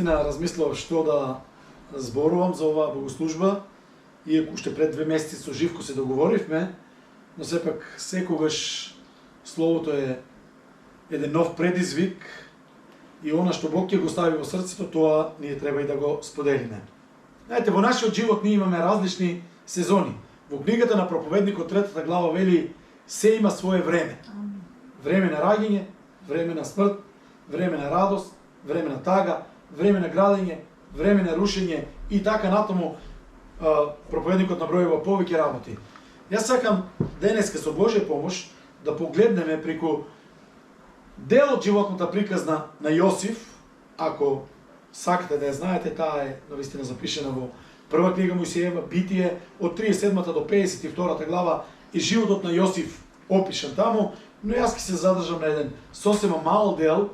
навистина размислував што да зборувам за оваа богослужба, иако уште пред 2 месеци со Живко се договоривме, но сепак секогаш Словото е еден нов предизвик и она што Бог ќе го стави во срцето, тоа ние треба и да го споделиме. Знаете, во нашиот живот ние имаме различни сезони. Во книгата на Проповедникот 3 глава вели се има свое време. Време на раѓање, време на смрт, време на радост, време на тага, време на градење, време на рушење и така натаму. Проповедникот набројува повеќе работи. Јас сакам денеска со Божја помош да погледнеме преку дел од животната приказна на Јосиф. Ако сакате да ја знаете, таа е навистина запишена во прва книга Мојсиева, Битие, од 37 до 52 глава и животот на Јосиф опишан таму, но јас ќе се задржам на еден сосема мал дел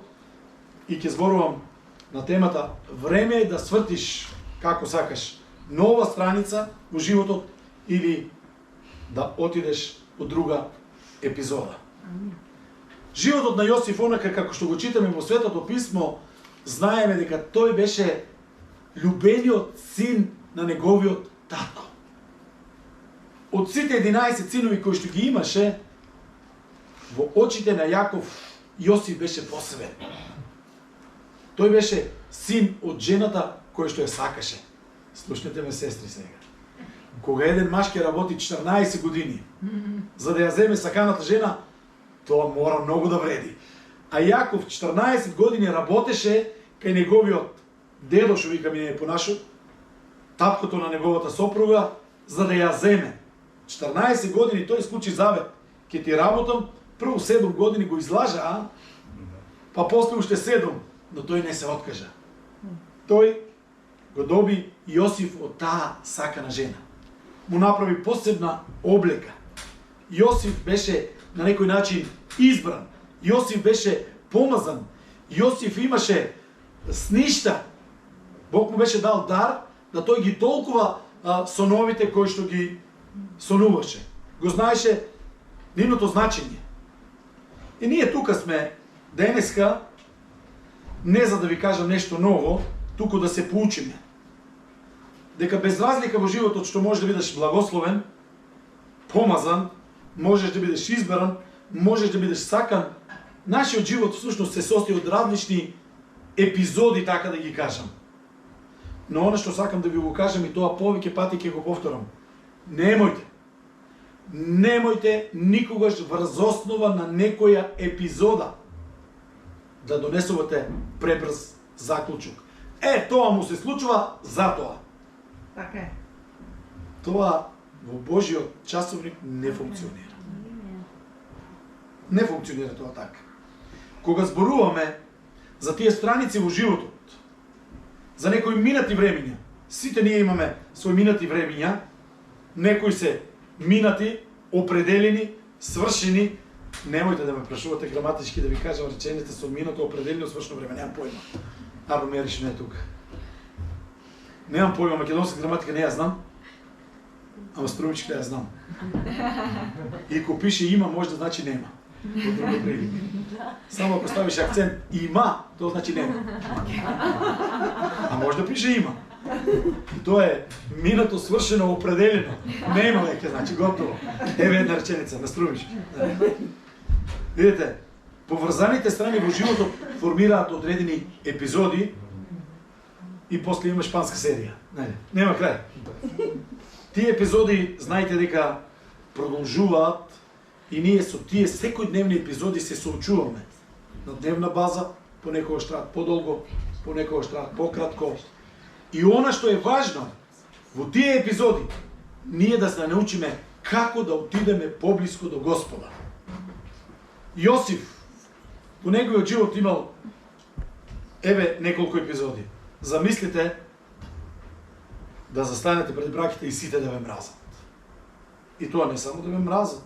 и ќе зборувам на темата време е да свртиш како сакаш нова страница во животот или да отидеш во друга епизода. Животот на Јосиф, онака како што го читаме во Светото писмо, знаеме дека тој беше љубениот син на неговиот татко. Од сите 11 синови кои што ги имаше, во очите на Јаков, Јосиф беше посебен. Тој беше син од жената која што ја сакаше. Слушнете ме, сестри, сега. Кога еден маж ќе работи 14 години, за да ја земе саканата жена, тоа мора многу да вреди. А Јаков 14 години работеше кај неговиот дедо, што вика ми е по нашо, таткото на неговата сопруга, за да ја земе. 14 години тој склучи завет. Ке ти работам, прво 7 години го излажа, па после уште 7, но тој не се откажа. Тој го доби Јосиф од таа сакана жена. Му направи посебна облека. Јосиф беше на некој начин избран. Јосиф беше помазан. Јосиф имаше сништа. Бог му беше дал дар да тој ги толкува соновите кои што ги сонуваше. Го знаеше нивното значење. И ние тука сме денеска не за да ви кажам нешто ново, туку да се поучиме. Дека без разлика во животот што можеш да бидеш благословен, помазан, можеш да бидеш избран, можеш да бидеш сакан, нашиот живот всушност се состои од различни епизоди, така да ги кажам. Но она што сакам да ви го кажам и тоа повеќе пати ќе го повторам. Немојте никогаш врз основа на некоја епизода да донесувате пребрз заклучок. Тоа му се случува затоа. Така е. Тоа во Божиот часовник не функционира. Не функционира тоа така. Кога зборуваме за тие страници во животот, за некои минати времиња, сите ние имаме свои минати времиња, некои се минати, определени, свршени. Немојте да ме прашувате граматички да ви кажам речените со минато, определено, свршено време, немам појма. Арно Мериш не е тука. Немам појма, македонска граматика не ја знам, ама струмичка ја знам. И ако пише има, може да значи нема. Од друга прилика. Само ако ставиш акцент има, тоа значи нема. А може да пише има. И тоа е минато, свршено, определено. Нема веќе, значи готово. Еве една реченица на струмички. Видите, поврзаните страни во животот формираат одредени епизоди и после има шпанска серија. Нема крај. Тие епизоди, знаете дека продолжуваат и ние со тие секојдневни епизоди се соочуваме. На дневна база, понекогаш траат подолго, понекогаш траат пократко. И она што е важно во тие епизоди, ние да се научиме како да отидеме поблиско до Господа. Јосиф, во неговиот живот имал неколку епизоди. Замислите да застанете пред браките и сите да ве мразат. И тоа не само да ве мразат,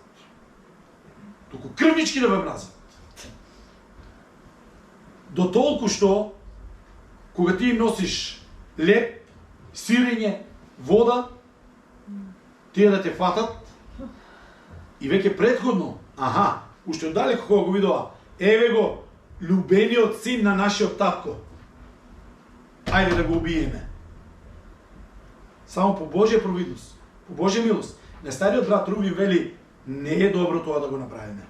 туку крвнички да ве мразат. До толку што, кога ти им носиш леп, сирење, вода, тие да те фатат и веќе предходно, уште оддалеко кога го видоа, еве го, љубениот син на нашиот татко. ајде да го убиеме. Само по Божја провидност, по Божја милост. Не стариот брат Рувин вели, не е добро тоа да го направиме.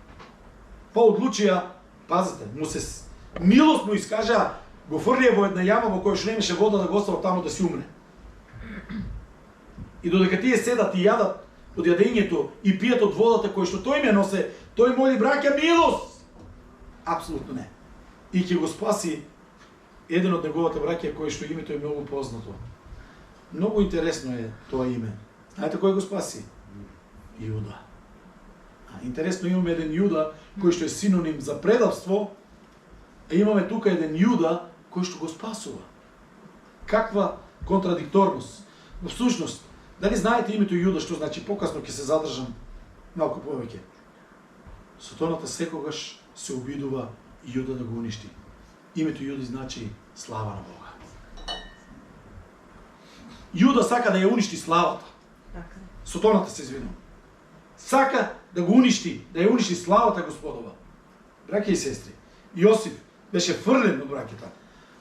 Па одлучија, пазите, милост му искажа, го фрлија во една јама во која што немаше вода да го остават таму да си умре. И додека тие седат и јадат од јадењето и пијат од водата која што тој ме носе, тој моли браќа милост. Апсолутно не. И ќе го спаси еден од неговата браќа кој што името е многу познато. Многу интересно е тоа име. Знаете кој го спаси? Јуда. Интересно, имаме еден Јуда кој што е синоним за предавство, а имаме тука еден Јуда кој што го спасува. Каква контрадикторност. Во всушност, дали знаете името Јуда што значи? Покасно ќе се задржам малку повеќе. Сатаната секогаш се обидува Јуда да го уништи. Името Јуди значи слава на Бога. Јуда сака да ја уништи славата. Сатаната се извинува. Сака да го уништи, да ја уништи славата Господова. Браќа и сестри, Јосиф беше фрлен од браќата.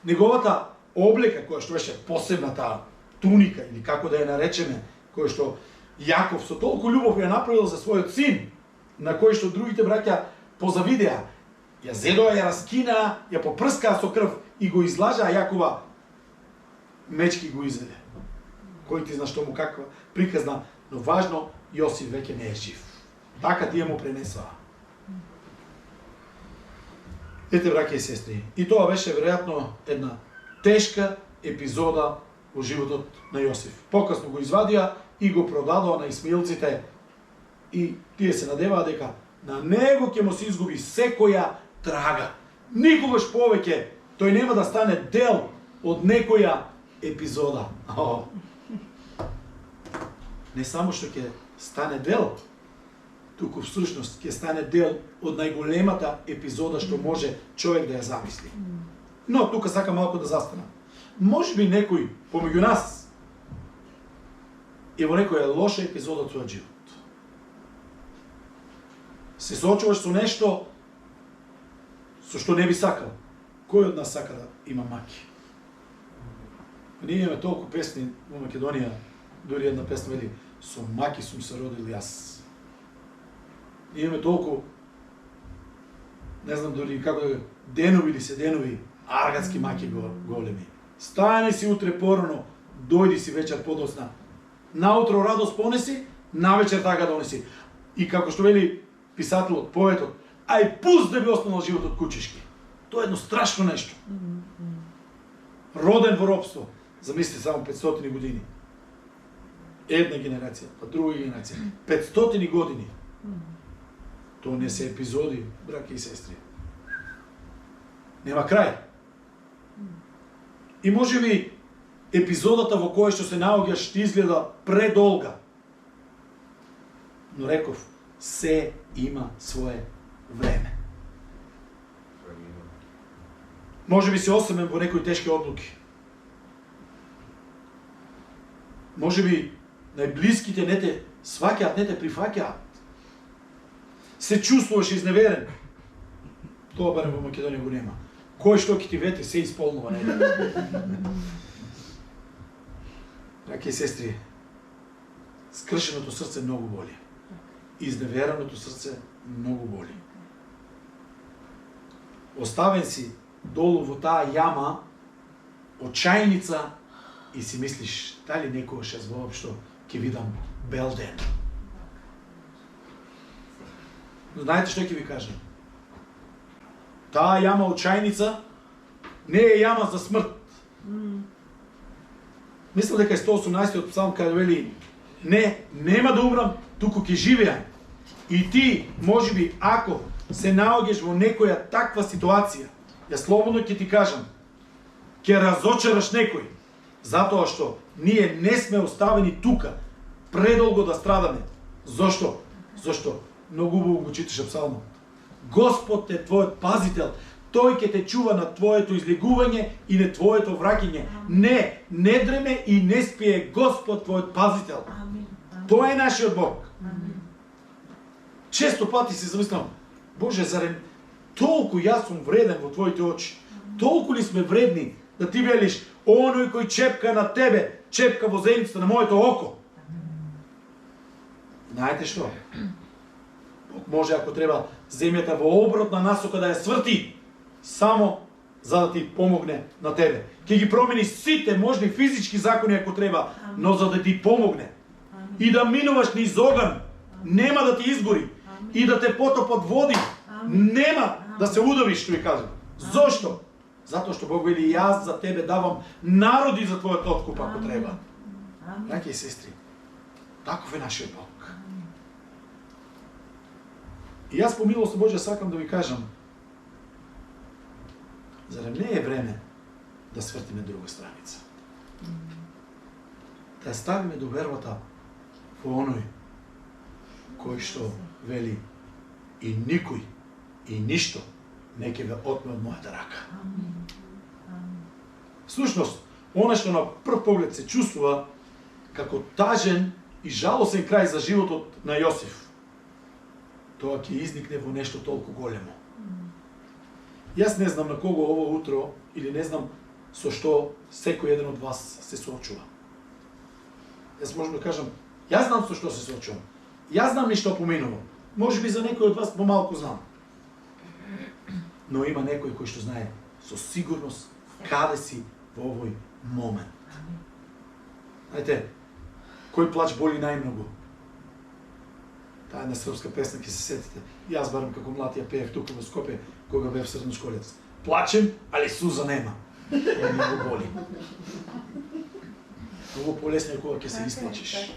Неговата облека, која што беше посебната туника, или како да ја наречеме, која што Јаков со толку љубов ја направил за својот син, на кој што другите браќа позавидеа, ја зедоа, ја раскинаа, ја попрскаа со крв и го излажаа Јакова, мечки го изведе. Кој ти зна што му каква приказна, но важно, Јосиф веќе не е жив. Така тие му пренесаа. Ете, браќа и сестри, и тоа беше веројатно една тешка епизода во животот на Јосиф. Покасно го извадија и го продадоа на исмаилците и тие се надеваа дека на него ќе му се изгуби секоја трага. Никогаш повеќе тој нема да стане дел од некоја епизода. Не само што ќе стане дел, туку всушност ќе стане дел од најголемата епизода што може човек да ја замисли. Но тука сакам малку да застанам. Може би некој помеѓу нас е во некоја лоша епизода од својот живот. Се соочуваш со нешто со што не би сакал. Кој од нас сака да има маки? Ние имаме толку песни во Македонија, дури една песна вели со маки сум се родил јас. Ние имаме толку, не знам дори како да денови или се денови, аргатски маки големи. Стани си утре порано, дојди си вечер подоцна. Наутро радост понеси, навечер така донеси. И како што вели писателот, поетот, ај пуст да би останал животот кучешки. Тоа е едно страшно нешто. Роден во робство, замисли само 500 години. Една генерација, па друга генерација. 500 години. Тоа не се епизоди, браќа и сестри. Нема крај. И може би епизодата во која што се наоѓаш ти изгледа предолга. Но реков, се има свое време. Може би се осемен во некои тешки одлуки. Може би најблиските не те сваќаат, не те прифаќаат. Се чувствуваш изневерен. Тоа барем во Македонија го нема. Кој што ќе ти вети, се исполнува. Браќа и сестри, скршеното срце многу боли. Изневереното срце многу боли. Оставен си долу во таа јама, очајница, и си мислиш, дали некогаш јас воопшто ќе видам бел ден. Но знаете што ќе ви кажам? Таа јама очајница не е јама за смрт. Мислам дека е 118-тиот псалм каде вели не, нема да умрам, туку ќе живеам. И ти, можеби, ако се наоѓаш во некоја таква ситуација, ја слободно ќе ти кажам, ќе разочараш некој, затоа што ние не сме оставени тука предолго да страдаме. Зошто? Зошто? Многу убаво го читаше псалмот. Господ е твојот пазител. Тој ќе те чува на твоето излегување и на твоето враќање. Не дреме и не спие Господ твојот пазител. Тоа е нашиот Бог. Често пати се замислам, Боже, зарем толку јас сум вреден во твоите очи? Толку ли сме вредни да ти велиш, Оној кој чепка на тебе, чепка во земјата на моето око. Знаете што? Бог може, ако треба, земјата во обратна насока да ја сврти, само за да ти помогне на тебе. Ќе ги промени сите можни физички закони ако треба, но за да ти помогне. И да минуваш низ оган, нема да ти изгори. И да те потопат води, нема да се удавиш, што ви кажам. Зошто? Затоа што Бог вели, јас за тебе давам народи за твојот откуп ако треба. Браќи и сестри, таков е нашиот Бог. И јас по милост Божја сакам да ви кажам, зарем не е време да свртиме друга страница? Да ја ставиме довербата во оној кој што вели и никој и ништо не ќе ве отме од мојата рака. Всушност, она што на прв поглед се чувствува како тажен и жалосен крај за животот на Јосиф, тоа ќе изникне во нешто толку големо. Јас не знам на кого ово утро, или не знам со што секој еден од вас се соочува. Јас можам да кажам, јас знам со што се соочувам. Јас знам ништо поминувам. Може би за некој од вас помалку знам. Но има некој кој што знае со сигурност каде си во овој момент. Знаете, кој плач боли најмногу? Таа една српска песна, ќе се сетите. Јас барам како млад ја пеев туку во Скопје, кога бев средношколец. Плачем, али суза нема. Ја ми го боли. Многу полесно е кога ќе се исплачиш.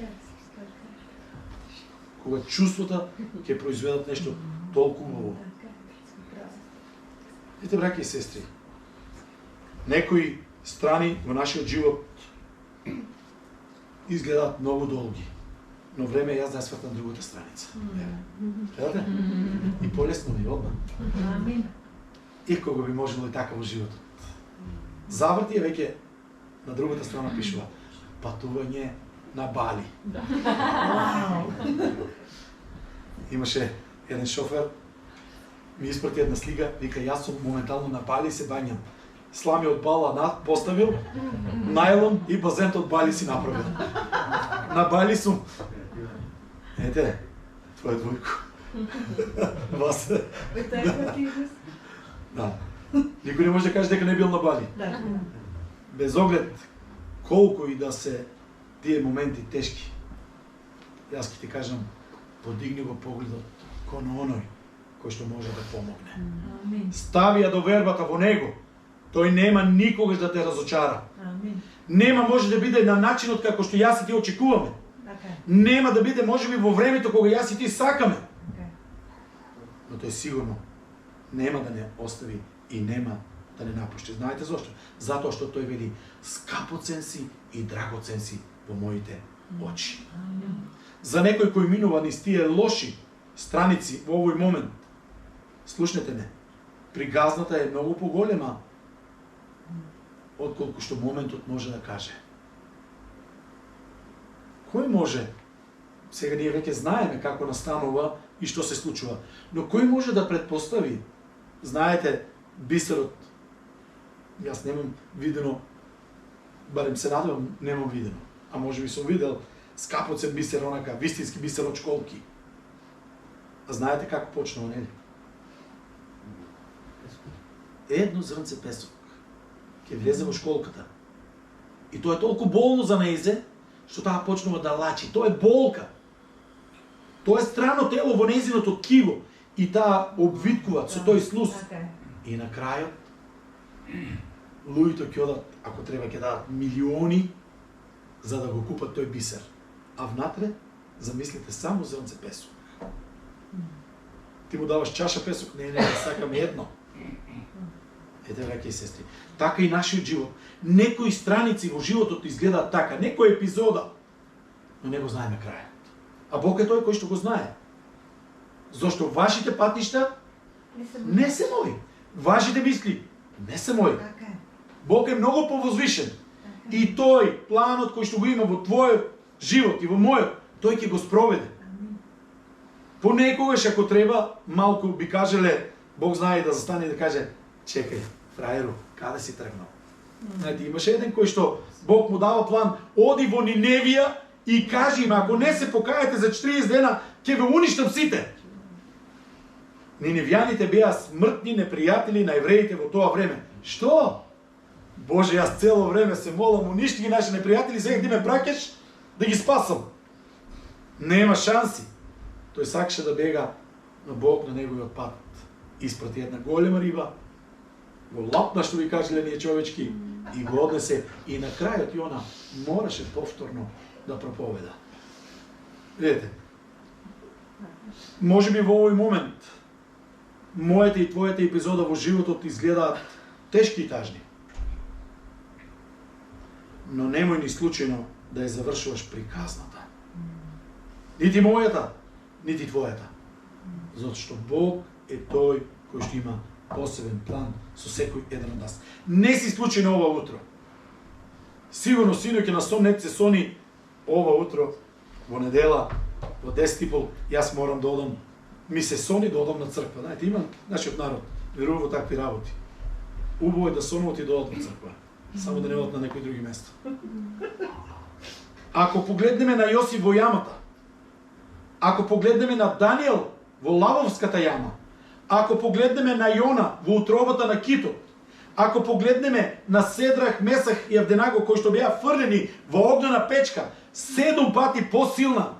Кога чувствата ќе произведат нешто толку убаво. Ете, браќи и сестри, некои страни во нашиот живот изгледаат многу долги, но време е јас да ја свртам другата страница. Гледате? И полесно ми одма. И кога би можело и така во животот. Заврти е веќе на другата страна пишува патување на Бали. Имаше еден шофер, ми испрати една слика, вика, јас сум моментално на Бали и се бањам. Слами од Бала поставил, најлон и базент од Бали си направил. На Бали сум. Ете, твој двојко. Вас. Да. Никој не може да каже дека не бил на Бали. Без оглед колку и да се тие моменти тешки, јас ќе ти кажам, подигни го погледот кон оној кој што може да помогне. Стави ја довербата во него. Тој нема никогаш да те разочара. Нема може да биде на начинот како што јас и ти очекуваме. Нема да биде можеби во времето кога јас и ти сакаме. Но тој сигурно нема да не остави и нема да не напушти. Знаете зошто? Затоа што тој вели скапоцен си и драгоцен си во моите очи. За некој кој минува низ тие лоши страници во овој момент, слушнете ме, пригазната е многу поголема отколку што моментот може да каже. Кој може, сега ние веќе знаеме како настанува и што се случува, но кој може да предпостави, знаете, бисерот, јас немам видено, барем се надевам, немам видено, а може би сум видел скапоцен бисер, онака, вистински бисер од школки. А знаете како почнува, нели? Едно зрнце песок ќе влезе во школката. И тоа е толку болно за нејзе, што таа почнува да лачи. Тоа е болка. Тоа е страно тело во нејзиното ткиво. И таа обвиткува со тој слуз. И на крајот, луѓето ќе одат, ако треба, ќе дадат милиони за да го купат тој бисер. А внатре, замислите, само зрнце песок. Ти му даваш чаша песок, не, сакаме едно. Ете, браќи и сестри, така и нашиот живот. Некои страници во животот изгледаат така, некој епизода, но не го знаеме крајот. А Бог е тој кој што го знае. Зошто вашите патишта не се мои. Вашите мисли не се мои. Бог е многу повозвишен. И тој планот кој што го има во твојот живот и во мојот, тој ќе го спроведе. Понекогаш ако треба, малку би кажеле, Бог знае да застане и да каже: чекај, фраеру, каде си тргнал? Знаете, имаше еден кој што Бог му дава план, оди во Ниневија и кажи им, ако не се покаете за 40 дена, ќе ве уништам сите. Ниневјаните беа смртни непријатели на евреите во тоа време. Што? Боже, јас цело време се молам, уништи ги наши непријатели, сега ти ме праќаш да ги спасам. Нема шанси. Тој сакаше да бега на Бог, на неговиот пат. Испрати една голема риба, го лапна, што ви кажеле ние човечки, и го однесе. И на крајот Јона мораше повторно да проповеда. Видете, може би во овој момент мојата и твојата епизода во животот изгледаат тешки и тажни. Но немој ни случајно да ја завршуваш приказната. Нити мојата, нити твојата. Затоа што Бог е тој кој што има посебен план со секој еден од нас. Не си случајно ова утро. Сигурно синоќа на сон не се сони ова утро, во недела, во 10:30, јас морам да одам, ми се сони да одам на црква. Знаете, има нашиот народ, верува во такви работи. Убаво е да сонуват и да одат на црква. Само да не одат на некои други места. Ако погледнеме на Јосиф во јамата, ако погледнеме на Даниел во лавовската јама, ако погледнеме на Јона во утробата на китот, ако погледнеме на Седрах, Месах и Авденаго кои што беа фрлени во огнена печка, 7 пати посилна,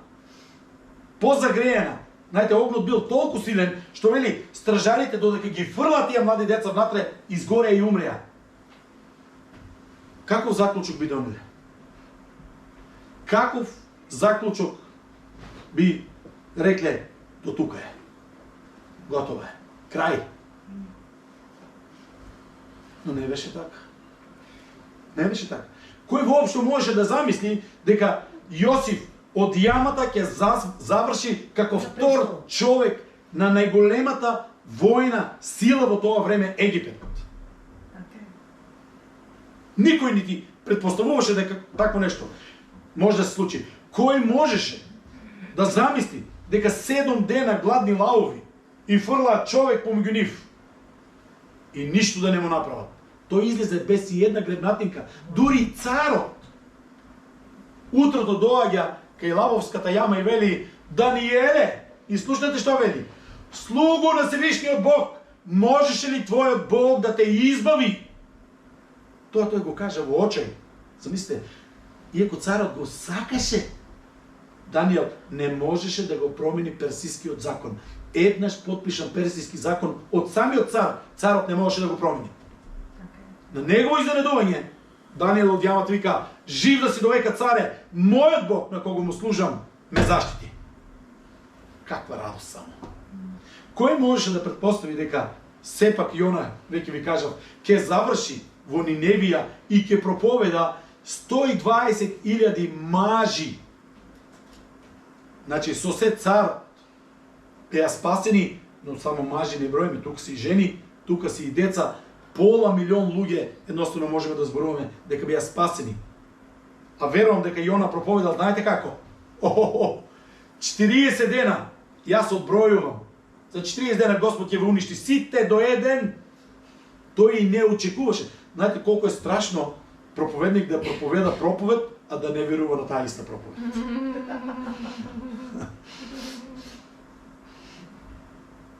позагреена. Знаете, огнот бил толку силен, што вели стражарите додека ги фрлат тие млади деца внатре, изгореа и умреа. Каков заклучок би донеле? Каков заклучок би рекле, до тука е. Готово е. Крај. Но не беше така. Не беше така. Кој воопшто може да замисли дека Јосиф од јамата ќе заврши како втор човек на најголемата војна сила во тоа време Египет? Никој нити предпоставуваше дека такво нешто може да се случи. Кој можеше да замисли дека 7 дена гладни лауви и фрлаат човек помеѓу нив и ништо да не му направат? Тој излезе без и една гребнатинка. Дури царот утрото доаѓа кај лавовската јама и вели: Даниеле, и слушнете што вели: слугу на Всевишниот Бог, можеше ли твојот Бог да те избави? Тоа тој го кажа во очај. Замислите, иако царот го сакаше, Даниел не можеше да го промени персискиот закон. Еднаш подпишан персиски закон од самиот цар, царот не можеше да го промени. На негово изненадување, Даниел од јамата вика: жив да си довека, царе, мојот Бог на кого му служам ме заштити. Каква радост само. Кој можеше да претпостави дека сепак Јона, веќе ви кажав, ќе заврши во Ниневија и ќе проповеда 120.000 мажи. Значи, со се цар беа спасени, но само мажи не броиме, тука си и жени, тука си и деца, 500.000 луѓе, едноставно можеме да зборуваме дека беа спасени. А верувам дека Јона проповедал, знаете како? 40 дена, јас одбројувам. За 40 дена Господ ќе ве уништи сите до еден. Тој и не очекуваше. Знаете колку е страшно проповедник да проповеда проповед, а да не верува на таа иста проповед.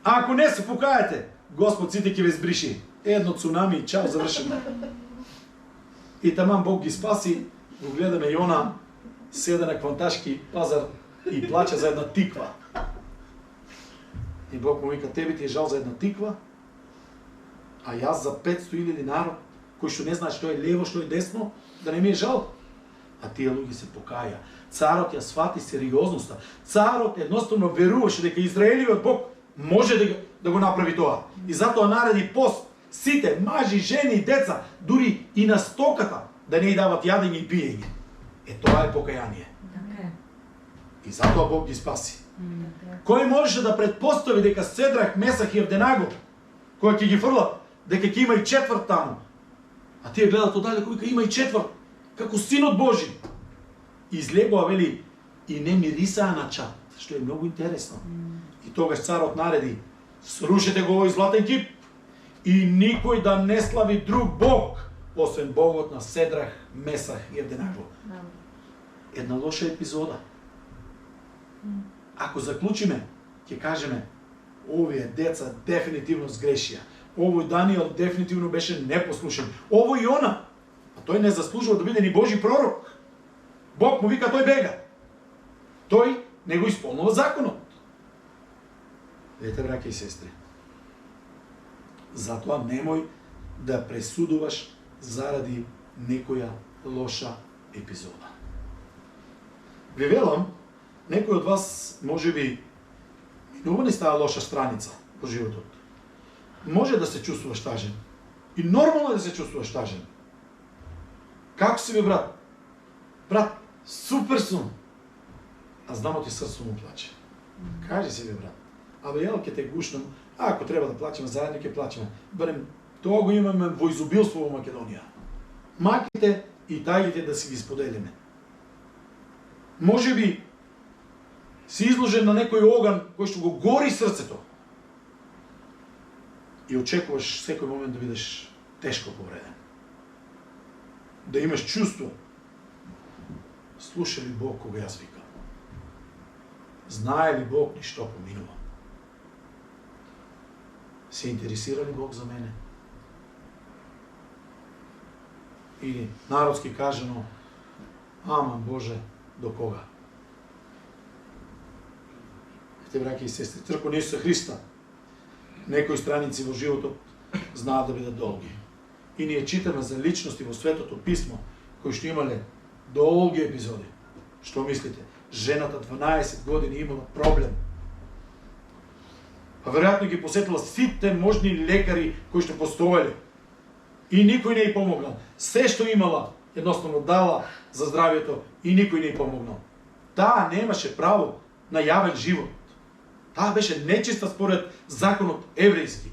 А ако не се покаете, Господ сите ќе ве збриши. Едно цунами и чао, завршено. И таман Бог ги спаси, го гледаме Јона, седе на кванташки пазар и плаче за една тиква. И Бог му вика: тебе ти е жал за една тиква, а јас за 500.000 народ, кој што не знае што е лево, што е десно, да не ми е жал. А тие луѓе се покаја. Царот ја свати сериозноста. Царот едноставно веруваше дека Израелиот Бог може да го направи тоа. И затоа нареди пост. Сите, мажи, жени и деца, дури и на стоката, да не ја дават јадење и пиење. Тоа е покаяние. И затоа Бог ги спаси. Кој можеше да предпостави дека Седрах, Месах и Авденаго, кој ќе ги фрлат, дека ќе има и четврт таму? А тие гледат оддалеку, вика: има и четврт, како Синот Божи. Излегоа, вели, и не мирисаа на чад, што е многу интересно. И тогаш царот нареди: срушете го овој златен кип и никој да не слави друг Бог, освен Богот на Седрах, Месах и Евденаго. Една лоша епизода. Ако заклучиме, ќе кажеме, овие деца дефинитивно сгрешија. Овој Даниел дефинитивно беше непослушен. Овој Јона, а тој не заслужува да биде ни Божи пророк. Бог му вика, тој бега. Тој не го исполнува законот. Видете, браќа и сестри, затоа немој да пресудуваш заради некоја лоша епизода. Ви велам, некој од вас можеби минува ни става лоша страница по животот. Може да се чувствуваш тажен. И нормално е да се чувствуваш тажен. Како си бе, брат? Брат, супер сум. А знамо ти срцето му плаче. Кажи си бе, брат. Абе, ел ќе те гушнам, ако треба да плачеме заедно, ќе плачеме. Барем, тоа го имаме во изобилство во Македонија. Маките и тајите да си ги споделиме. Може би си изложен на некој оган кој што го гори срцето и очекуваш секој момент да бидеш тешко повреден. Да имаш чувство. Слуша ли Бог кога јас викам? Знае ли Бог ни што поминува? Се интересира ли Бог за мене? Или народски кажано, аман Боже, до кога? Те, браќа и сестри, црква на Исуса Христа, некои страници во животот знаат да бидат долги. И ние читаме за личности во Светото Писмо, кои што имале долги епизоди. Што мислите? Жената 12 години имала проблем. Па веројатно ги посетила сите можни лекари кои што постоеле. И никој не ја помогнал. Се што имала, едноставно дала за здравието и никој не ја помогнал. Таа немаше право на јавен живот. Таа беше нечиста според законот еврејски.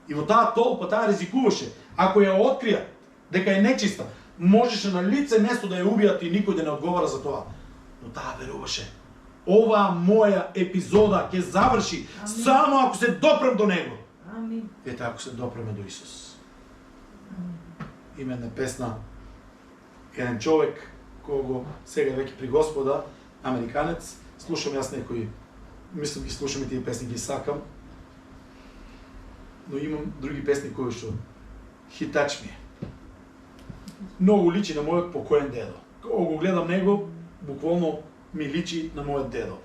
И во таа толпа таа ризикуваше. Ако ја откријат дека е нечиста, можеше на лице место да ја убијат и никој да не одговара за тоа. Но таа веруваше. Оваа моја епизода ќе заврши само ако се допрем до него. Амин. Ете, ако се допреме до Исус. Има една песна, еден човек, кого сега веќе при Господа, американец, слушам јас некои, мислам ги слушам и тие песни ги сакам, но имам други песни кои што хитач ми е. Многу личи на мојот покоен дедо. Кога го гледам него, буквално ми личи на мојот дедо.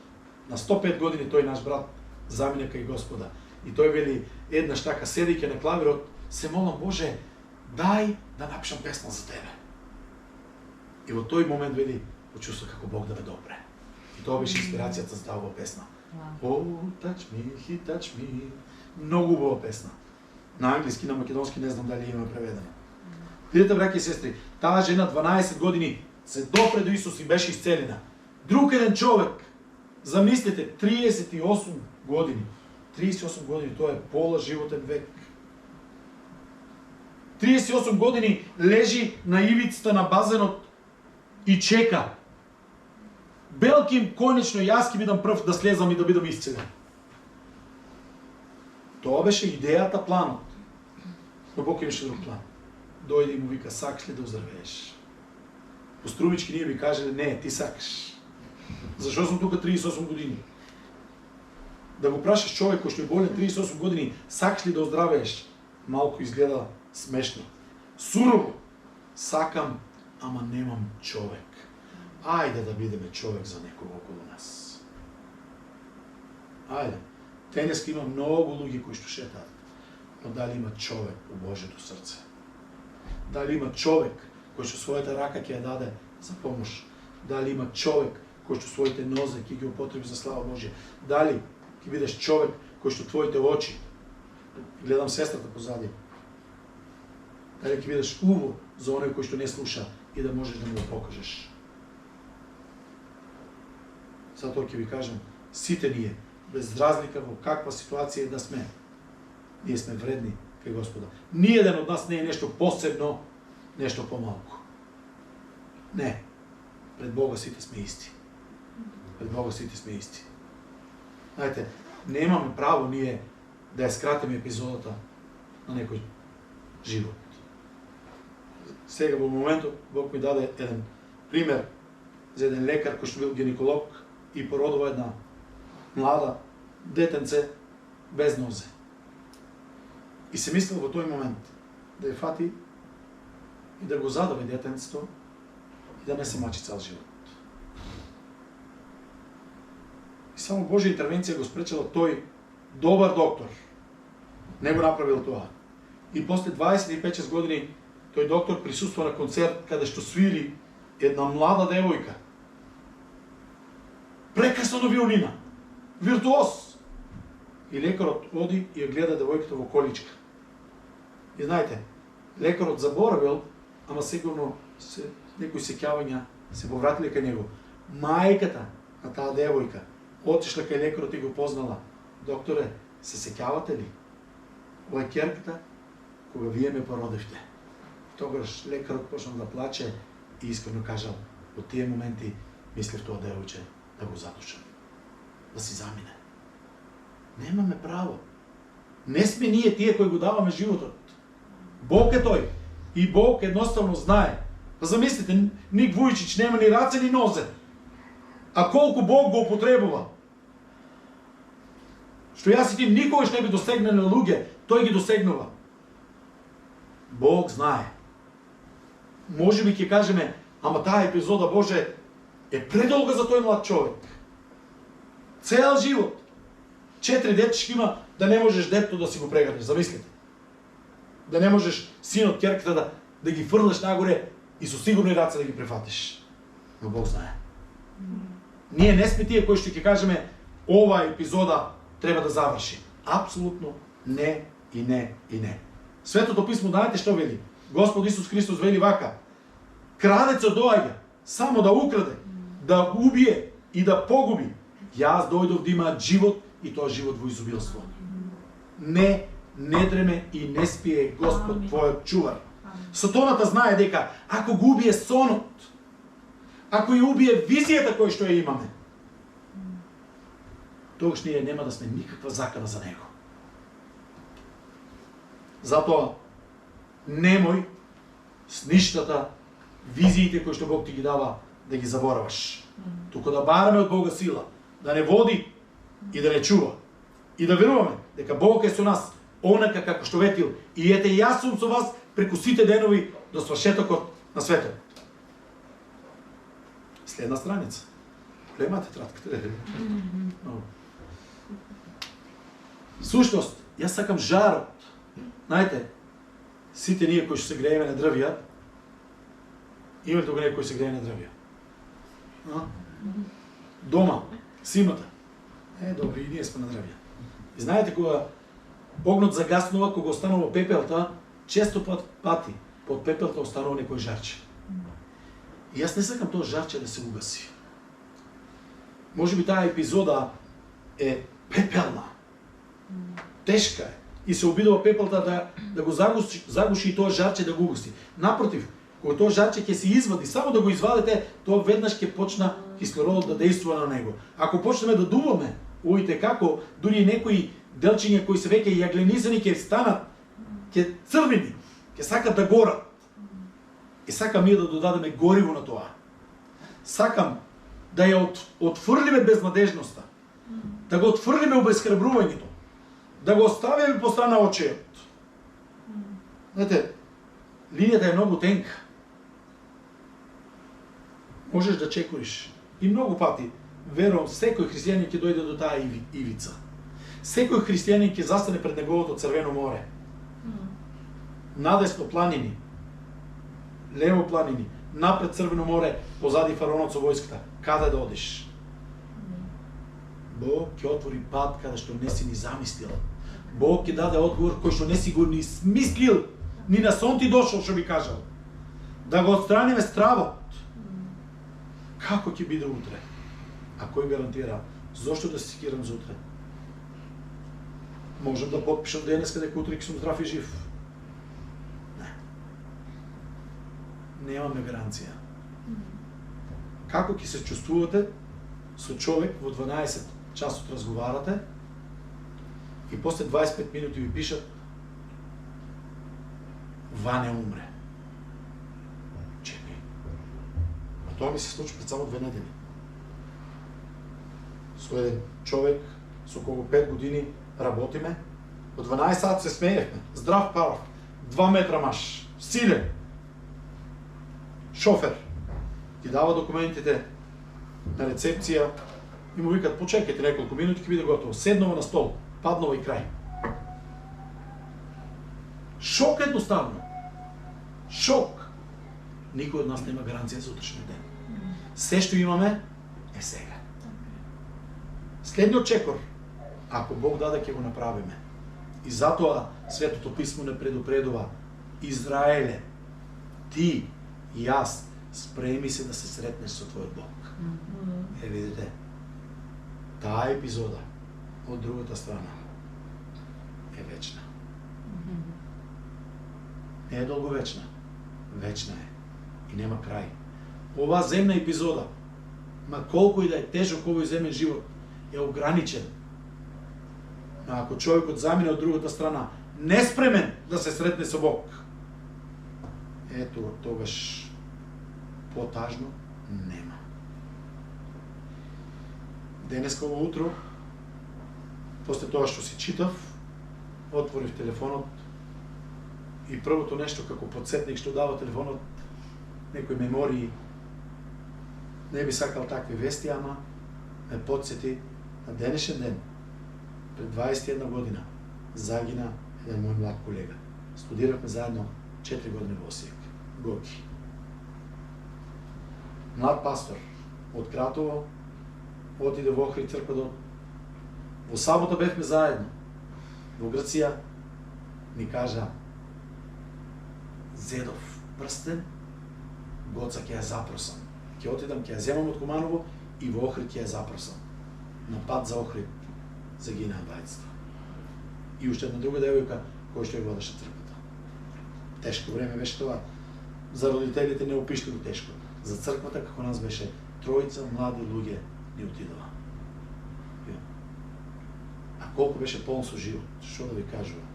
На 105 години тој наш брат замине кај Господа. И тој вели, еднаш така седејќи на клавирот, се молам, Боже, дај да напишам песна за тебе. И во тој момент вели, почувствува како Бог да ме допре. И тоа беше инспирацијата за таа песна. Oh, touch me. Многу убава песна. На англиски, на македонски не знам дали има преведено. Видите, браќи и сестри, таа жена 12 години се допре до Исус и беше исцелена. Друг еден човек, замислите, 38 години. 38 години, тоа е пола животен век. 38 години лежи на ивицата на базенот и чека. Белким, конечно, јас ќе бидам прв да слезам и да бидам исцелен. Тоа беше идејата, планот. Но Бог имаше друг план. Дојде и му вика, сакаш ли да оздравееш? По струмички ние би кажеле, не, ти сакаш. Зашо сум тука 38 години? Да го прашаш човек кој што е болен 38 години, сакаш ли да оздравееш? Малку изгледа смешно. Сурово. Сакам, ама немам човек. Ајде да бидеме човек за некој околу нас. Ајде. Денеска има многу луѓе кои што шетаат. Но дали има човек у Божјето срце? Дали има човек кој што својата рака ќе ја даде за помош? Дали има човек кој што своите нозе ќе ги употреби за слава Божја? Дали ќе бидеш човек кој што твоите очи, гледам сестрата позади, дали ќе бидеш уво за оној кој што не слуша и да можеш да му го покажеш? Затоа ќе ви кажам, сите ние, без разлика во каква ситуација да сме, ние сме вредни кај Господа. Ниеден од нас не е нешто посебно, нешто помалку. Не. Пред Бога сите сме исти. Пред Бога сите сме исти. Знаете, немаме право ние да ја скратиме епизодата на некој живот. сега во моментот Бог ми даде еден пример за еден лекар кој што бил гинеколог и породува една млада детенце без нозе. И се мислил во тој момент да ја фати и да го задави детенцето и да не се мачи цел живот. И само Божја интервенција го спречела тој добар доктор. Не го направил тоа. И после 25-6 години тој доктор присуства на концерт каде што свири една млада девојка. Прекрасна на виолина. Виртуоз. И лекарот оди и ја гледа девојката во количка. И знаете, лекарот заборавил, ама сигурно некои сеќавања се повратиле кај него. Мајката на таа девојка отишла кај лекарот и го познала. Докторе, се сеќавате ли? Ова е ќерката кога вие ме породевте. Тогаш лекарот почнал да плаче и искрено кажал, во тие моменти мислев тоа девојче да го задушам, да си замине. Немаме право. Не сме ние тие кои го даваме животот. Бог е тој. И Бог едноставно знае. Па замислите, Ник Вујчич нема ни раце ни нозе. А колку Бог го употребува. Што јас и ти никогаш не би досегнали на луѓе, тој ги досегнува. Бог знае. Може би ќе кажеме, ама таа епизода, Боже, е предолга за тој млад човек. Цел живот. 4 дечки има, да не можеш детето да си го прегатнеш, замислите. Да не можеш синот, ќерката да ги фрлеш нагоре и со сигурни раце да ги префатиш. Но Бог знае. Ние не сме тие кои што ќе кажеме, ова епизода треба да заврши. Апсолутно не и не и не. Светото писмо, знаете што вели? Господ Исус Христос вели вака: крадецот доаѓа само да украде, да убие и да погуби. Јас дојдов да имаат живот и тоа живот во изобилство. Не дреме и не спие Господ твојот чувар. Сатаната знае дека ако го убие сонот, ако ја убие визијата која што ја имаме, тогаш ние нема да сме никаква закана за него. Затоа немој с ништата, визиите кои што Бог ти ги дава, да ги забораваш. Туку да бараме од Бога сила, да не води и да не чува. И да веруваме дека Бог е со нас, онака како што ветил. И ете, јас сум со вас преку сите денови до свршетокот на светот. Следна страница. Гледате тратката. Сушност, јас сакам жарот. Знаете, сите ние кои што се грееме на дрвја, имате тука некои се грее на дрвја. Дома, симата. Добри, и ние сме на дрвја. И знаете, кога огнот загаснува, кога останува пепелта, често пати под пепелта останува некој жарче. И јас не сакам тоа жарче да се угаси. Може би таа епизода е пепелна. Тешка е. И се обидува пепелта да го загуши и тоа жарче да го угаси. Напротив, кога тоа жарче ќе се извади, само да го извадите, тоа веднаш ќе почна кислородот да дејствува на него. Ако почнеме да дуваме, уите како, дури некои делчиња кои се веќе јагленизани ќе станат, ќе црвени, ќе сакат да горат. И сакам ние да додадеме гориво на тоа. Сакам да ја отфрлиме безнадежноста, да го отфрлиме обесхрабрувањето, да го оставиме по страна очеот. Знаете, линијата е многу тенка. Можеш да чекориш. И многу пати, верувам, секој христијанин ќе дојде до таа ивица. Секој христијанин ќе застане пред неговото црвено море. Надесно планини, лево планини, напред црвено море, позади фараонот со војската. Каде да одиш? Бог ќе отвори пат каде што не си ни замислил. Бог ќе даде одговор кој што не си го ни смислил, ни на сон ти дошол, што би кажал. Да го отстраниме стравот. Како ќе биде утре? А кој гарантира? Зошто да се секирам за утре? Можам да потпишам денеска дека утре ќе сум здрав и жив. Не. Немаме гаранција. Како ќе се чувствувате со човек во 12 часот разговарате и после 25 минути ви пишат Ване умре. Тоа ми се случи пред само 2 недели. Со еден човек, со кого 5 години работиме, од 12 сат се смеевме, здрав паров, 2 метра маж, силен, шофер, ти дава документите на рецепција и му викат, почекайте неколку минути, ќе биде готово. Седнува на стол, паднува и крај. Шок едноставно. Шок. Никој од нас нема гаранција за утрешниот ден. Се што имаме е сега. Следниот чекор, ако Бог даде, ќе го направиме. И затоа Светото писмо не предупредува: Израеле, ти и јас, спреми се да се сретнеш со твојот Бог. Видите, таа епизода од другата страна е вечна. Не е долговечна, вечна е и нема крај. Оваа земна епизода, ма колку и да е тежок овој земен живот, е ограничен. А ако човекот замине од другата страна, неспремен да се сретне со Бог, ето тогаш потажно нема. Денеска во утро, после тоа што си читав, отворив телефонот и првото нешто како подсетник што дава телефонот, некои мемории, не би сакал такви вести, ама ме подсети на денешен ден, пред 21 година, загина еден мој млад колега. Студиравме заедно 4 години во Осијак, Горки. Млад пастор од Кратово, отиде во Охрид црква. Во сабота бевме заедно. Во Грција ми кажа: Зедов прстен, Гоца ќе ја запросам. Ќе отидам, ќе ја земам од Куманово и во Охрид ќе ја запросам. На пат за Охрид загинаа двајцата. И уште една друга девојка која што ја водеше црквата. Тешко време беше тоа. За родителите неопиштливо тешко. За црквата како нас беше тројца млади луѓе ни отидоа. А колку беше полн со живот, што да ви кажувам.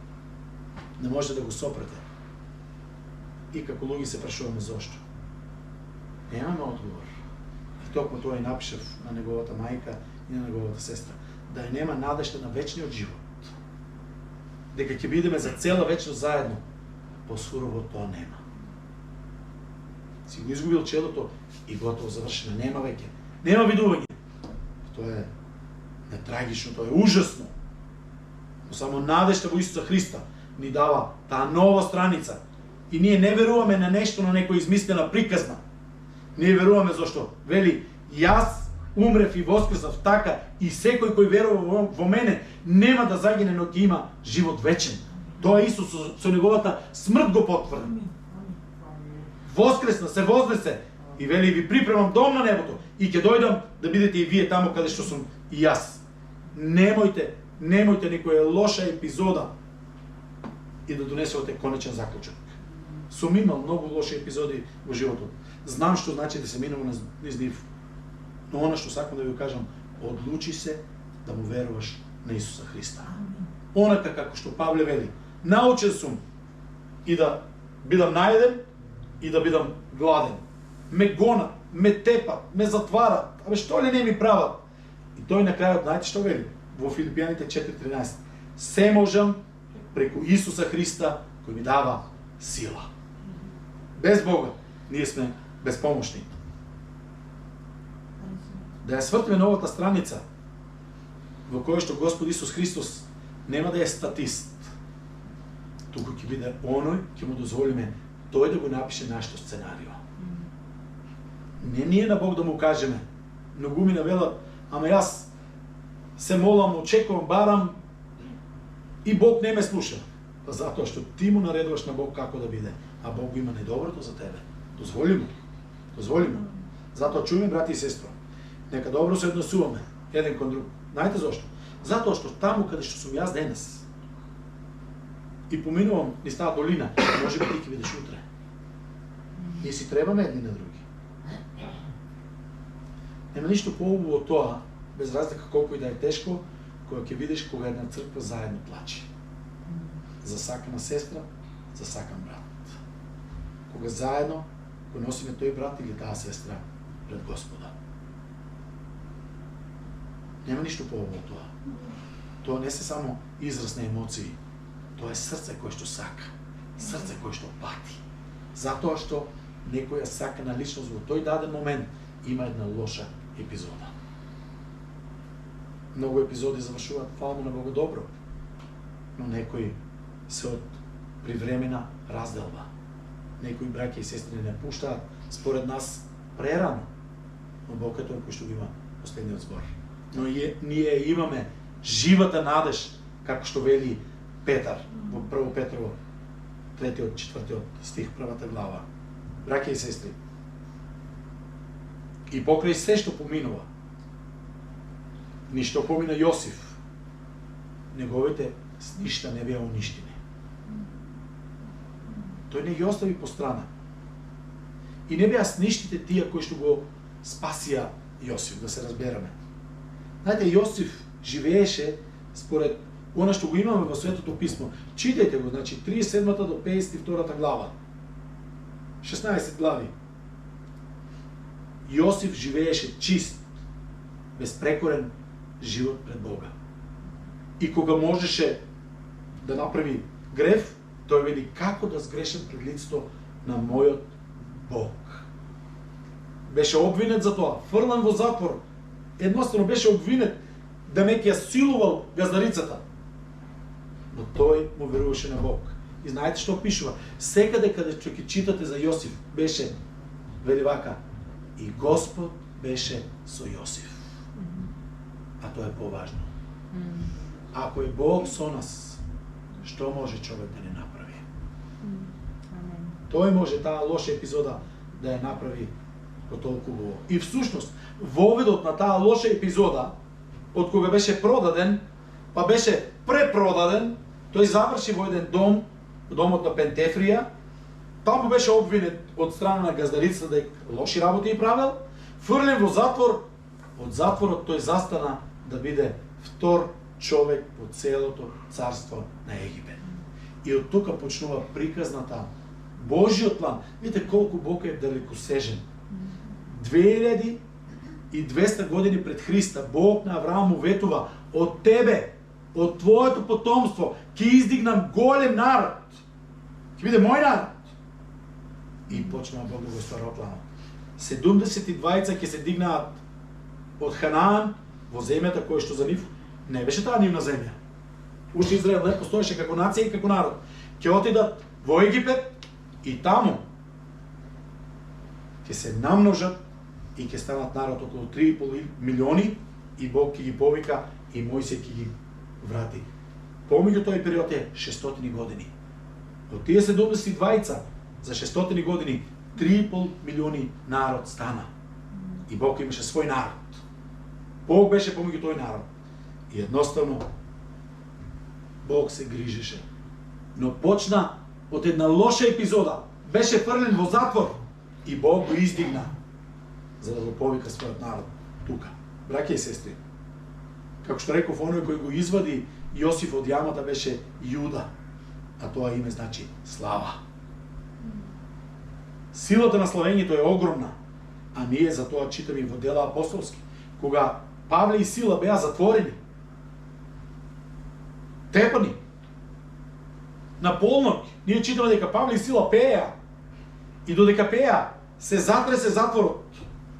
Не можете да го сопрете. И како луѓе се прашуваме зошто. Немаме одговор. И токму тоа и напишав на неговата мајка и на неговата сестра. Да ја нема надежда на вечниот живот. Дека ќе бидеме за цела вечност заедно. Посурово тоа нема. Си го изгубил челото и готово завршено. Нема веќе. Нема видување. Тоа е нетрагично, тоа е ужасно. Но само надежда во Исуса Христа ни дава таа нова страница. И ние не веруваме на нешто, на некоја измислена приказна. Ние веруваме зашто вели: јас умрев и воскреснав, така и секој кој верува во мене нема да загине, но ќе има живот вечен. Тоа Исус со неговата смрт го потврди. Воскресна, се вознесе и вели: ви припремам дом на небото и ќе дојдам да бидете и вие таму каде што сум и јас. Немојте некоја лоша епизода и да донесете конечен заклучок. Сум имал многу лоши епизоди во животот. Знам што значи да се минува низ нив. Но она што сакам да ви кажам, одлучи се да му веруваш на Исуса Христа. Онака како што Павле вели: научен сум и да бидам наеден и да бидам гладен. Ме гонат, ме тепат, ме затварат. Абе што ли не ми прават? И тој на крајот, знаете што вели? Во Филипијаните 4:13. Се можам преку Исуса Христа кој ми дава сила. Без Бога ние сме безпомошни. Да ја свртиме новата страница во која што Господ Исус Христос нема да е статист. Туку ќе биде оној, ќе му дозволиме тој да го напише нашето сценарио. Не ние на Бог да му кажеме, многу ми навелат: ама јас се молам, очекувам, барам и Бог не ме слуша. Па затоа што ти му наредуваш на Бог како да биде, а Бог има најдоброто за тебе. Дозволи му. Дозволи му. Затоа чујме, брати и сестро, нека добро се однесуваме еден кон друг. Знаете зошто? Затоа што таму каде што сум јас денес и поминувам низ таа долина, може би ти ќе бидеш утре. Ние си требаме едни на други. Нема ништо поубаво од тоа, без разлика колку и да е тешко, кога ќе видиш кога една црква заедно плаче. За сакана сестра, за сакан брат. Кога заедно го носиме тој брат или таа сестра пред Господа. Нема ништо пообо од тоа. Тоа не се само израз на емоции. Тоа е срце кое што сака. Срце кое што пати. Затоа што некоја сакана личност во тој даден момент има една лоша епизода. Многу епизоди завршуваат фално на Бога добро, но некои се од привремена разделба. Некои браќа и сестри не пуштаат според нас прерано, но Бог е тој кој што го има последниот збор. Но ние имаме живата надеж, како што вели Петар во 1 Петрово 3-4 стих, 1 глава. Браќа и сестри, и покрај се што поминува, ништо помина Јосиф, неговите ништа не беа уништени. Тој не ги остави по страна. И не беа сништите тие кои што го спасија Јосиф, да се разбереме. Знаете, Јосиф живееше според она што го имаме во Светото писмо. Читајте го, значи 37 до 52 глава. 16 глави. Јосиф живееше чист, безпрекорен живот пред Бога. И кога можеше да направи греф, тој вели како да сгрешам пред лицето на мојот Бог. Беше обвинет за тоа, фрлан во затвор. Едноставно беше обвинет да ме ќе силувал газдарицата. Но тој му веруваше на Бог. И знаете што пишува? Секаде каде што ќе читате за Јосиф, беше, вели вака, и Господ беше со Јосиф. А тоа е поважно. Ако е Бог со нас, што може човек да не направи? Тој може таа лоша епизода да ја направи потолку убаво. И всушност, воведот на таа лоша епизода, од кога беше продаден, па беше препродаден, тој заврши во еден дом, домот на Пентефрија, таму беше обвинет од страна на газдарицата дека лоши работи и правел, фрлен во затвор, од затворот тој застана да биде втор човек во целото царство на Египет. И од тука почнува приказната Божиот план. Видите колку Бог е далекосежен. 2200 години пред Христа Бог на Авраам му ветува: од тебе, од твоето потомство ќе издигнам голем народ. Ќе биде мој народ. И почнува Бог да го ствара планот. 72 ќе се дигнаат од Ханаан во земјата која што за нив не беше таа нивна земја. Уште Израел не постоеше како нација и како народ. Ќе отидат во Египет и таму ќе се намножат и ќе станат народ околу 3,5 милиони и Бог ќе ги повика и Мојсей ќе ги врати. Помеѓу тој период е 600 години. Од тие 72 за 600 години 3,5 милиони народ стана. И Бог имаше свој народ. Бог беше помеѓу тој народ. И едноставно Бог се грижеше. Но почна од една лоша епизода. Беше фрлен во затвор и Бог го издигна за да го повика својот народ тука. Браќа и сестри, како што реков, оној кој го извади Јосиф од јамата беше Јуда, а тоа име значи слава. Силата на славењето е огромна, а ние за тоа читаме во Дела апостолски, кога Павле и Сила беа затворени, тепани, на полнок, ние читаме дека Павле и Сила пееа, и додека пееа, се затресе затворот.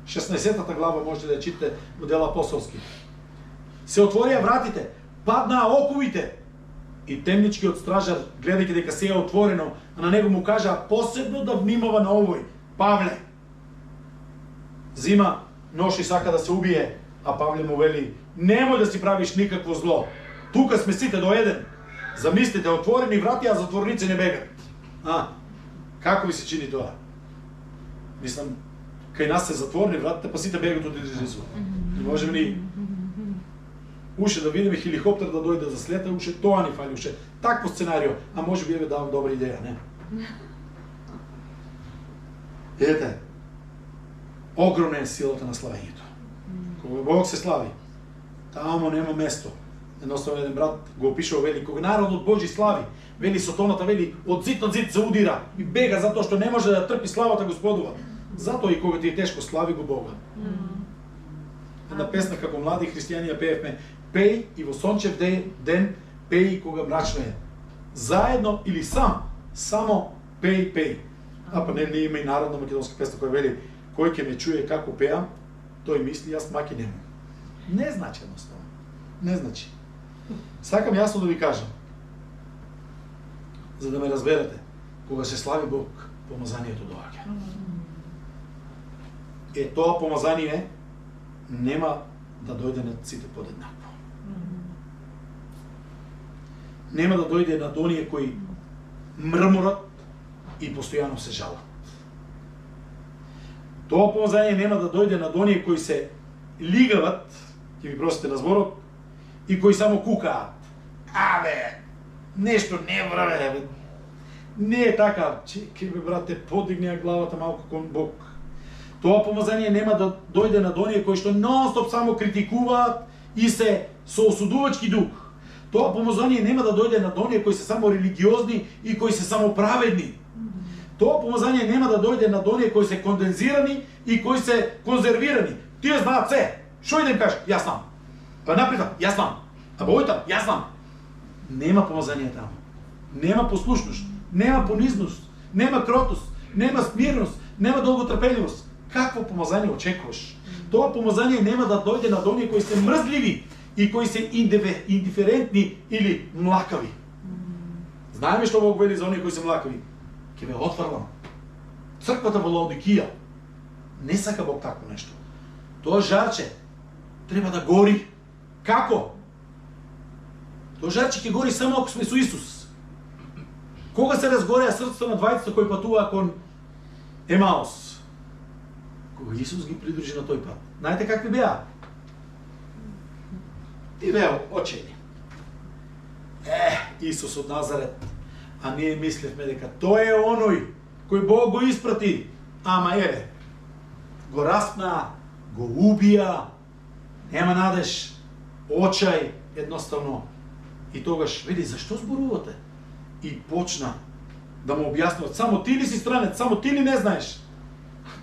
16-та глава можете да ја читате во Дела апостолски. Се отворија вратите, паднаа оковите, и темничкиот стражар, гледајќи дека се е отворено, а на него му кажа посебно да внимава на овој, Павле. Зима нож и сака да се убие, а Павле му вели: немој да си правиш никакво зло. Тука сме сите до еден. Замислите, отворени врати, а затворници не бегат. Како ви се чини тоа? Мислам, кај нас се затворени вратите, па сите бегат од излизу. Не можеме ни уше да видиме хеликоптер да дојде да слета, уше тоа ни фали, уше такво сценарио, а може би еве давам добра идеја, не? Ете, огромна е силата на славењето. Кога Бог се слави, таму нема место. Едноставно еден брат го опишува, вели, кога народот Божи слави, вели Сотоната, вели, од зид на зид се удира и бега затоа што не може да трпи славата Господова. Затоа и кога ти е тешко, слави го Бога. Една песна како млади христијани ја пеевме: пеј и во сончев ден, пеј и кога мрачно е. Заедно или сам, само пеј, пеј. А па не има и народна македонска песна која вели: кој ќе ме чуе како пеам, тој мисли јас маки нему. Не значи едноставно. Не значи. Сакам јасно да ви кажам, за да ме разберете, кога се слави Бог, помазанието доаѓа. Тоа помазание нема да дојде на сите подеднакво. Нема да дојде на оние кои мрморат и постојано се жалат. Тоа помазание нема да дојде на оние кои се лигават, ќе ви простите на зборот, и кои само кукаат. Абе, нешто не врве, не е така. Чекай бе, брате, подигни ја главата малку кон Бог. Тоа помазание нема да дојде на оние кои што нон-стоп само критикуваат и се со осудувачки дух. Тоа помазание нема да дојде на оние кои се само религиозни и кои се само праведни. Тоа помазание нема да дојде на оние кои се кондензирани и кои се конзервирани. Тие знаат се. Што идем кажа? Јас знам. Па напред, јас знам. А бојта, јас знам. Нема помазание таму. Нема послушност, нема понизност, нема кротост, нема смирност, нема долготрпеливост. Какво помазание очекуваш? Тоа помазание нема да дојде на оние кои се мрзливи и кои се индиферентни или млакави. Знаеме што Бог вели за оние кои се млакави? Ќе ве отфрлам. Црквата во Лаодикија не сака Бог такво нешто. Тоа жарче треба да гори. Како? Тоа жарче ќе гори само ако сме со Исус. Кога се разгореа срцата на двајцата кои патуваа кон Емаус? Кога Исус ги придружи на тој пат. Знаете какви беа? Ти беа очени. Исус од Назарет. А ние мислевме дека тој е оној кој Бог го испрати. Ама еве, го распна, го убија, нема надеж, очај, едноставно. И тогаш, види, зашто зборувате? И почна да му објаснуват, само ти ли си странец, само ти ли не знаеш?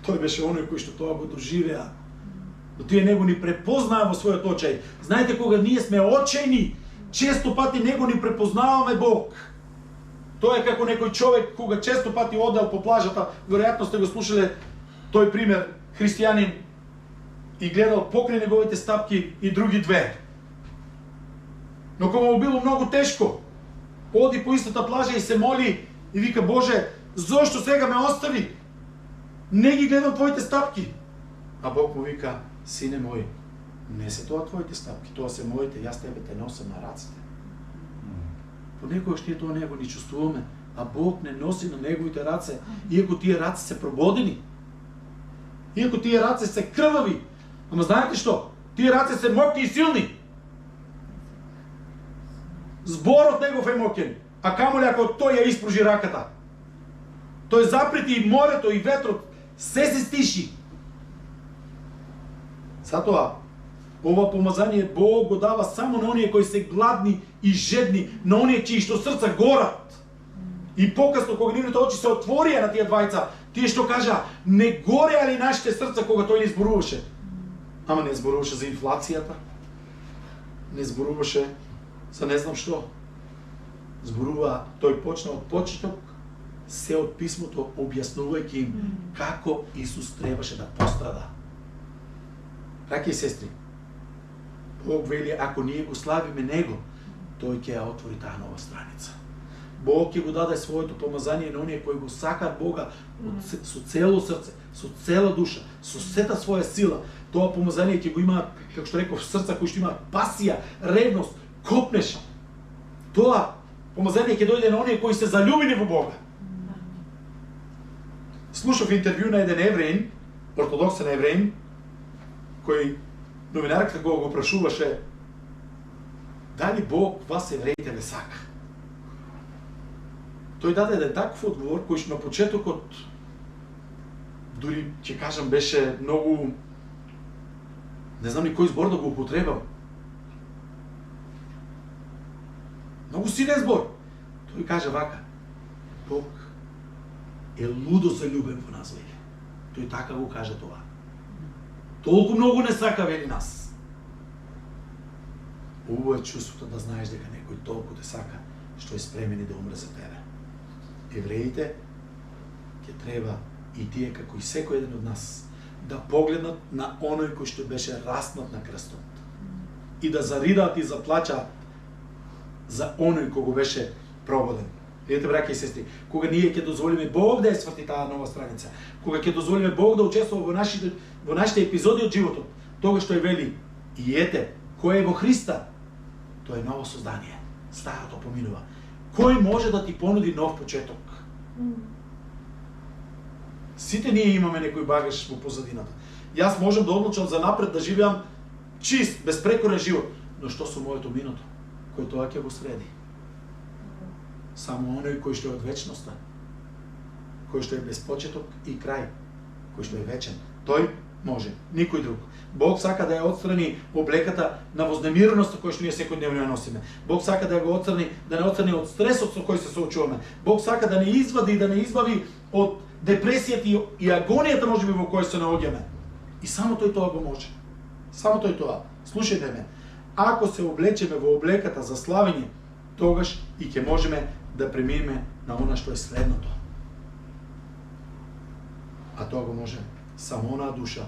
Тој беше оној кој што тоа го доживеа. Но тие него ни препознаа во својот очај. Знаете, кога ние сме очајни, често пати него ни препознаваме Бог. Тоа е како некој човек кога често пати одел по плажата, веројатно сте го слушале тој пример, христијанин, и гледал покрај неговите стапки и други две. Но кога му било многу тешко, оди по истата плажа и се моли и вика: Боже, зошто сега ме остави? Не ги гледам твоите стапки. А Бог му вика: сине мој, не се тоа твоите стапки, тоа се моите, јас тебе те носам на рацете. Понекогаш ние тоа не го ни чувствуваме, а Бог не носи на неговите раце, иако тие раце се прободени. Иако тие раце се крвави. Ама знаете што? Тие раце се мокни и силни. Зборот негов е мокен, а камоли ако тој ја испружи раката. Тој запрети и морето и ветрот, се стиши. Затоа, ова помазание Бог го дава само на оние кои се гладни и жедни, на оние чии што срца горат. И покасно, кога нивните очи се отворија на тие двајца, тие што кажа: не гореа ли нашите срца кога тој ни зборуваше? Ама не зборуваше за инфлацијата, не зборуваше за не знам што. Зборува, тој почна од почеток, се од писмото, објаснувајќи им како Исус требаше да пострада. Браќи и сестри, Бог вели, ако ние го славиме Него, тој ќе ја отвори таа нова страница. Бог ќе го даде своето помазание на оние кои го сакаат Бога со цело срце, со цела душа, со сета своја сила. Тоа помазание ќе го имаат, како што реков, срца кои што имаат пасија, ревност, копнеш. Тоа помазание ќе дојде на оние кои се заљубени во Бога. Слушав интервју на еден евреин, ортодоксен евреин, кој новинарката го прашуваше: дали Бог вас евреите ве сака? Тој даде еден таков одговор кој што на почетокот дури ќе кажам беше многу, не знам ни кој збор да го употребам. Многу силен збор. Тој каже вака: Бог е лудо заљубен во нас, леле. Тој така го каже тоа. Толку многу не сака, вели нас. Убаво е чувството да знаеш дека некој толку те сака, што е спремен и да умре за тебе. Евреите ќе треба и тие како и секој еден од нас да погледнат на оној кој што беше раснат на крстот и да заридаат и заплачаат за оној кој го беше прободен. Видите, браќа и сестри, кога ние ќе дозволиме Бог да ја сврти таа нова страница, кога ќе дозволиме Бог да учествува во нашите епизоди од животот, тогаш тој вели: и ете, кој е во Христа, тој е ново создание. Старото поминува. Кој може да ти понуди нов почеток? Сите ние имаме некој багаж во позадината. Јас можам да одлучам за напред да живеам чист, безпрекорен живот, но што со моето минато? Кој тоа ќе го среди? Само оној кој што е од вечноста, кој што е без почеток и крај, кој што е вечен. Тој може, никој друг. Бог сака да ја отстрани облеката на вознемиреноста која што ние секојдневно ја носиме. Бог сака да ја го отстрани, да не отстрани од стресот со кој се соочуваме. Бог сака да не извади и да не избави од депресијата и агонијата можеби во која се наоѓаме. И само тој тоа го може. Само тој тоа. Слушајте ме. Ако се облечеме во облеката за славење, тогаш и ќе можеме да преминеме на она што е следното. А тоа го може само онаа душа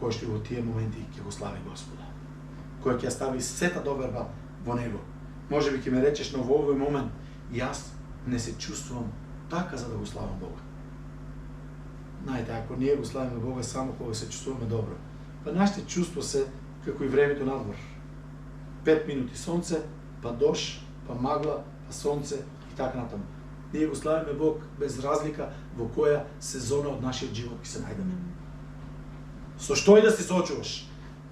која што во тие моменти ќе го слави Господа. Која ќе стави сета доверба во Него. Може би ќе ме речеш, но во овој момент јас не се чувствувам така за да го славам Бога. Знаете, ако ние го славиме Бога само кога се чувствуваме добро, па нашите чувства се како и времето надвор. 5 минути сонце, па дош, па магла, па сонце и така натаму. Ние го славиме Бог без разлика во која сезона од нашиот живот ќе се најдеме. Со што и да се соочуваш,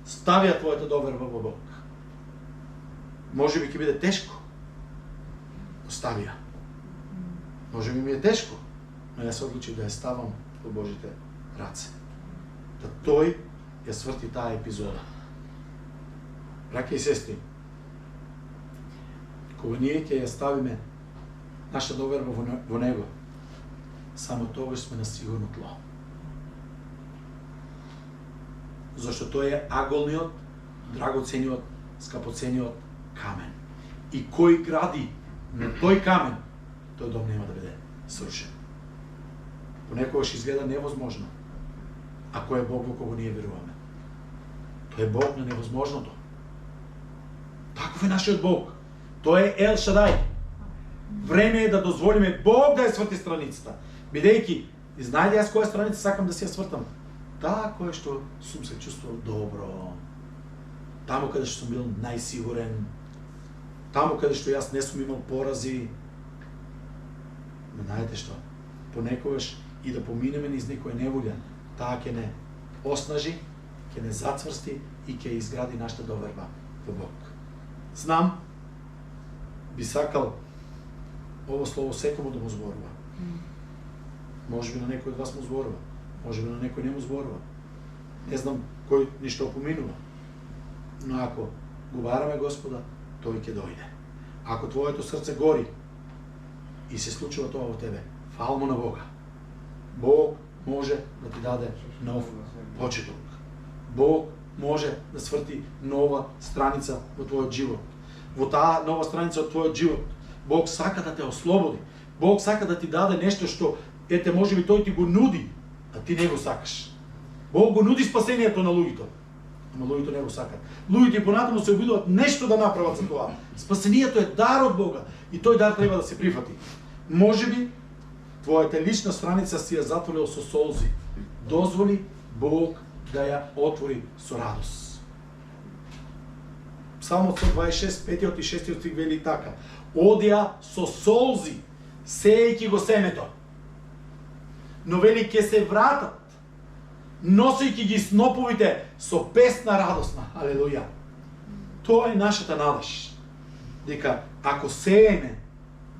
ставија твојата доверба во Бог. Може би ќе биде тешко, но ставија. Може би ми е тешко, но јас се одлучив да ја ставам во Божите раце. Да тој ја сврти таа епизода. Браќа и сестри, кога ние ќе ја ставиме наша доверба во Него, само тогаш сме на сигурно тло. Зашто тој е аголниот, драгоцениот, скапоцениот камен. И кој гради на тој камен, тој дом нема да биде срушен. Понекогаш изгледа невозможно. А кој е Бог во кого ние веруваме? Тој е Бог на невозможното. Таков е нашиот Бог. Тој е Ел Шадај. Време е да дозволиме Бог да ја сврти страницата. Бидејќи, знаете јас која страница сакам да си ја свртам? Таа која што сум се чувствувал добро. Таму каде што сум бил најсигурен. Таму каде што јас не сум имал порази. Но знаете што? Понекогаш и да поминеме низ некоја неволја, таа ќе не оснажи, ќе не зацврсти и ќе изгради нашата доверба во Бог. Знам, би сакал ово слово секому да му зборува. Може би на некој од вас му зборува, може би на некој не му зборува. Не знам кој ништо поминува. Но ако го бараме Господа, тој ќе дојде. Ако твоето срце гори и се случува тоа во тебе, фал му на Бога. Бог може да ти даде нов почеток. Бог може да сврти нова страница во твојот живот. Во таа нова страница од твојот живот, Бог сака да те ослободи. Бог сака да ти даде нешто што, ете, можеби тој ти го нуди, а ти не го сакаш. Бог го нуди спасението на луѓето, ама луѓето не го сакат. Луѓето и понатаму се обидуваат нешто да направат за тоа. Спасението е дар од Бога и тој дар треба да се прифати. Можеби твојата лична страница си ја затворил со солзи. Дозволи Бог да ја отвори со радост. Псалмот 126, 5 и 6 стих вели така: одија со солзи, сеејќи го семето, но вели ќе се вратат, носејќи ги сноповите со песна радосна. Алелуја. Тоа е нашата надеж. Дека ако сееме,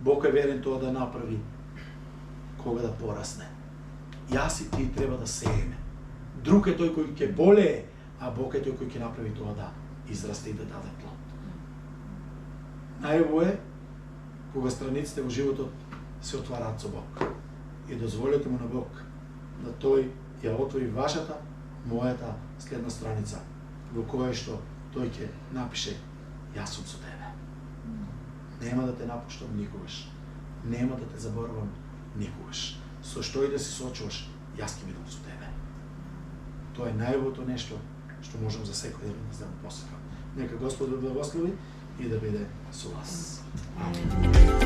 Бог е верен тоа да направи кога да порасне. Јас и ти треба да сееме. Друг е тој кој ќе более, а Бог е тој кој ќе направи тоа да израсте и да даде плод. Најубаво е кога страниците во животот се отвараат со Бог. И дозволете му на Бог да тој ја отвори вашата, мојата следна страница, во која што тој ќе напише јас сум со тебе. Нема да те напуштам никогаш. Нема да те заборавам никогаш. Со што и да се соочуваш, јас ќе бидам со тебе. Тоа е најубавото нешто што можам за секој ден да му посакам. Нека Господ да благослови и да биде со вас. Амин.